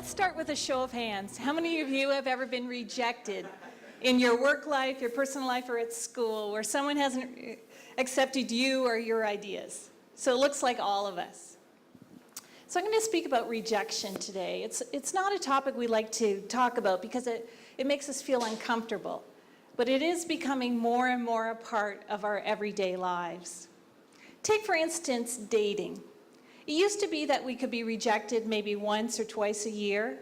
let's start with a show of hands. How many of you have ever been rejected in your work life, your personal life, or at school, where someone hasn't accepted you or your ideas? So it looks like all of us. So I'm going to speak about rejection today. It's not a topic we like to talk about because it makes us feel uncomfortable, but it is becoming more and more a part of our everyday lives. Take, for instance, dating. It used to be that we could be rejected maybe once or twice a year,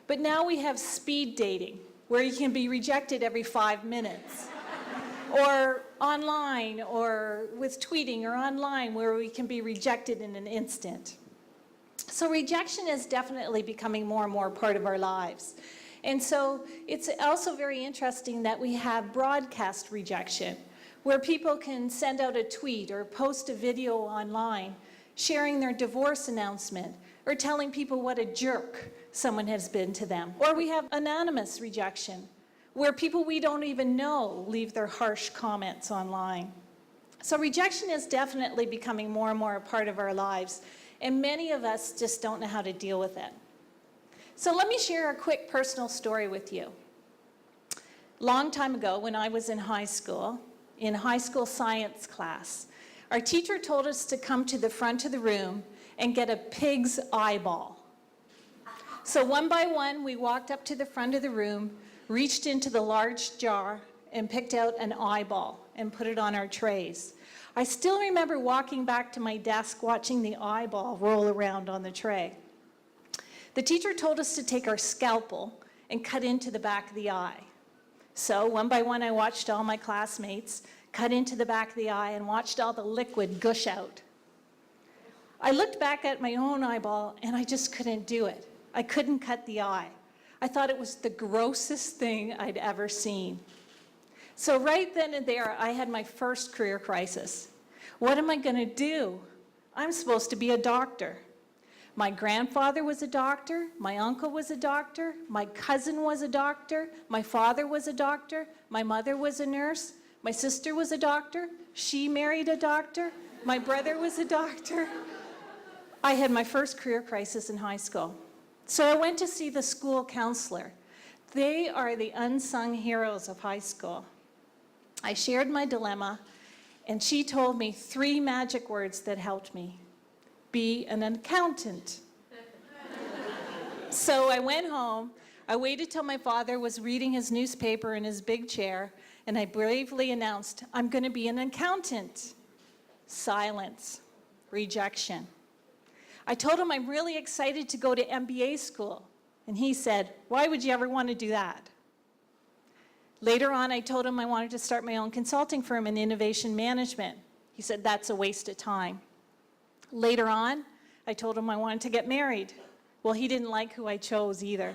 but now we have speed dating, where you can be rejected every 5 minutes. Or online, or with tweeting, or online, where we can be rejected in an instant. So rejection is definitely becoming more and more part of our lives. And so it's also very interesting that we have broadcast rejection, where people can send out a tweet or post a video online sharing their divorce announcement or telling people what a jerk someone has been to them. Or we have anonymous rejection, where people we don't even know leave their harsh comments online. So rejection is definitely becoming more and more a part of our lives, and many of us just don't know how to deal with it. So let me share a quick personal story with you. Long time ago, when I was in high school science class, our teacher told us to come to the front of the room and get a pig's eyeball. So one by one, we walked up to the front of the room, reached into the large jar, and picked out an eyeball and put it on our trays. I still remember walking back to my desk, watching the eyeball roll around on the tray. The teacher told us to take our scalpel and cut into the back of the eye. So one by one, I watched all my classmates cut into the back of the eye and watched all the liquid gush out. I looked back at my own eyeball and I just couldn't do it. I couldn't cut the eye. I thought it was the grossest thing I'd ever seen. So right then and there, I had my first career crisis. What am I going to do? I'm supposed to be a doctor. My grandfather was a doctor, my uncle was a doctor, my cousin was a doctor, my father was a doctor, my mother was a nurse, my sister was a doctor, she married a doctor, my brother was a doctor. I had my first career crisis in high school. So I went to see the school counselor. They are the unsung heroes of high school. I shared my dilemma, and she told me 3 magic words that helped me. Be an accountant. So I went home. I waited till my father was reading his newspaper in his big chair, and I bravely announced, I'm going to be an accountant. Silence. Rejection. I told him I'm really excited to go to MBA school, and he said, why would you ever want to do that? Later on, I told him I wanted to start my own consulting firm in innovation management. He said, that's a waste of time. Later on, I told him I wanted to get married. Well, he didn't like who I chose either.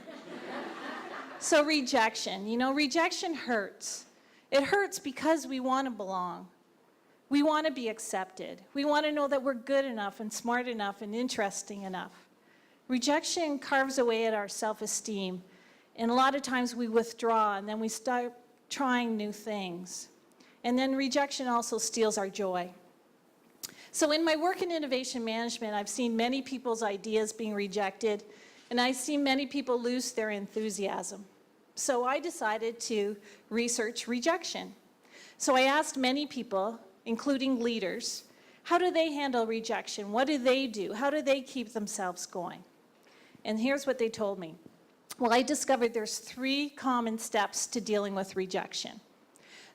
So rejection, rejection hurts. It hurts because we want to belong. We want to be accepted. We want to know that we're good enough and smart enough and interesting enough. Rejection carves away at our self-esteem, and a lot of times we withdraw and then we start trying new things. And then rejection also steals our joy. So in my work in innovation management, I've seen many people's ideas being rejected, and I've seen many people lose their enthusiasm. So I decided to research rejection. So I asked many people, including leaders, how do they handle rejection? What do they do? How do they keep themselves going? And here's what they told me. Well, I discovered there's 3 common steps to dealing with rejection.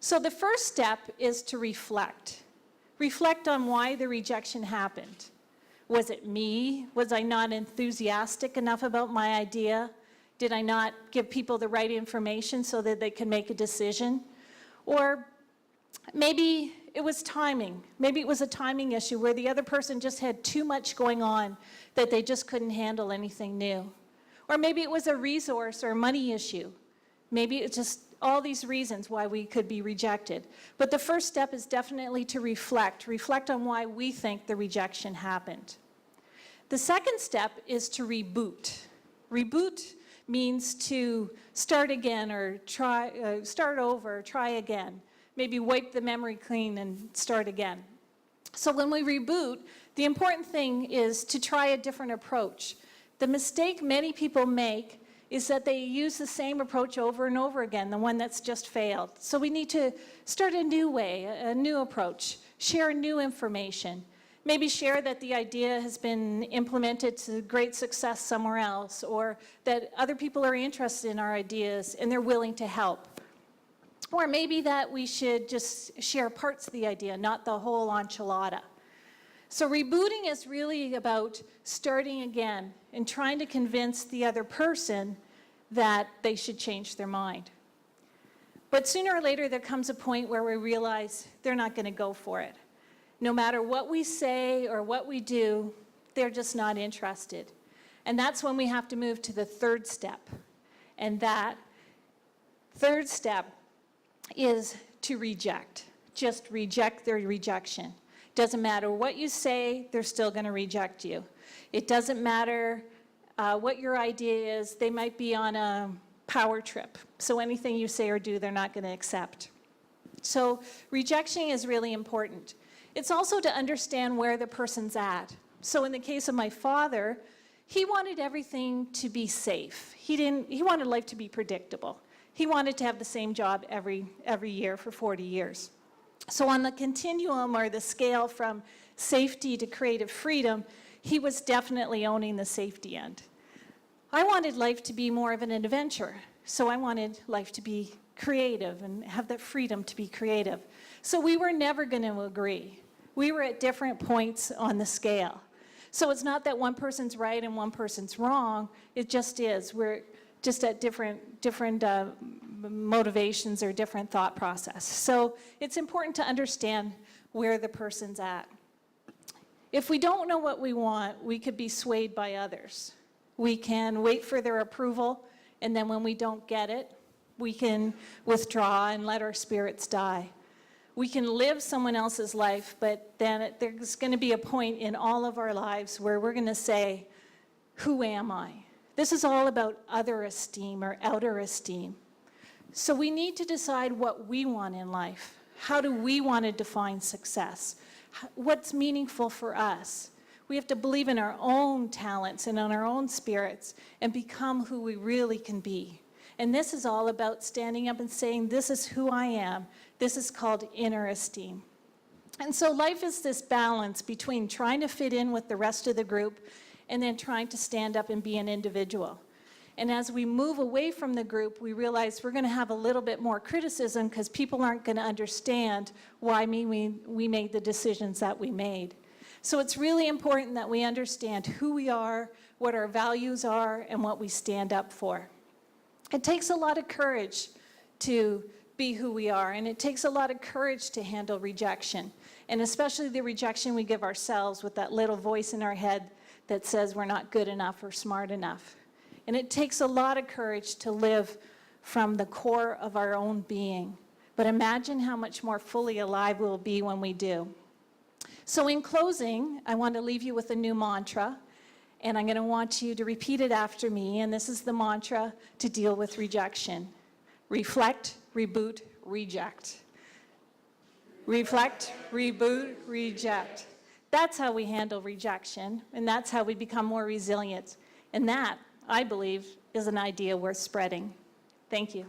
So the first step is to reflect. Reflect on why the rejection happened. Was it me? Was I not enthusiastic enough about my idea? Did I not give people the right information so that they could make a decision? Or maybe it was timing. Maybe it was a timing issue where the other person just had too much going on that they just couldn't handle anything new. Or maybe it was a resource or money issue. Maybe it's just all these reasons why we could be rejected. But the first step is definitely to reflect. Reflect on why we think the rejection happened. The second step is to reboot. Reboot means to start again or start over, try again. Maybe wipe the memory clean and start again. So when we reboot, the important thing is to try a different approach. The mistake many people make is that they use the same approach over and over again, the one that's just failed. So we need to start a new way, a new approach, share new information. Maybe share that the idea has been implemented to great success somewhere else, or that other people are interested in our ideas and they're willing to help. Or maybe that we should just share parts of the idea, not the whole enchilada. So rebooting is really about starting again and trying to convince the other person that they should change their mind. But sooner or later there comes a point where we realize they're not going to go for it. No matter what we say or what we do, they're just not interested. And that's when we have to move to the third step. And that third step is to reject. Just reject their rejection. Doesn't matter what you say, they're still going to reject you. It doesn't matter what your idea is. They might be on a power trip. So anything you say or do, they're not going to accept. So rejection is really important. It's also to understand where the person's at. So in the case of my father, he wanted everything to be safe. He wanted life to be predictable. He wanted to have the same job every year for 40 years. So on the continuum or the scale from safety to creative freedom, he was definitely owning the safety end. I wanted life to be more of an adventure. So I wanted life to be creative and have that freedom to be creative. So we were never going to agree. We were at different points on the scale. So it's not that one person's right and one person's wrong. It just is. We're just at different motivations or different thought process. So it's important to understand where the person's at. If we don't know what we want, we could be swayed by others. We can wait for their approval, and then when we don't get it, we can withdraw and let our spirits die. We can live someone else's life, but then there's going to be a point in all of our lives where we're going to say, who am I? This is all about other esteem or outer esteem. So we need to decide what we want in life. How do we want to define success? What's meaningful for us? We have to believe in our own talents and on our own spirits and become who we really can be. And this is all about standing up and saying, this is who I am. This is called inner esteem. And so life is this balance between trying to fit in with the rest of the group and then trying to stand up and be an individual. And as we move away from the group, we realize we're going to have a little bit more criticism because people aren't going to understand why we made the decisions that we made. So it's really important that we understand who we are, what our values are, and what we stand up for. It takes a lot of courage to be who we are, and it takes a lot of courage to handle rejection, and especially the rejection we give ourselves with that little voice in our head that says we're not good enough or smart enough. And it takes a lot of courage to live from the core of our own being. But imagine how much more fully alive we'll be when we do. So in closing, I want to leave you with a new mantra, and I'm going to want you to repeat it after me, and this is the mantra to deal with rejection. Reflect, reboot, reject. Reflect, reboot, reject. That's how we handle rejection, and that's how we become more resilient. And that, I believe, is an idea worth spreading. Thank you.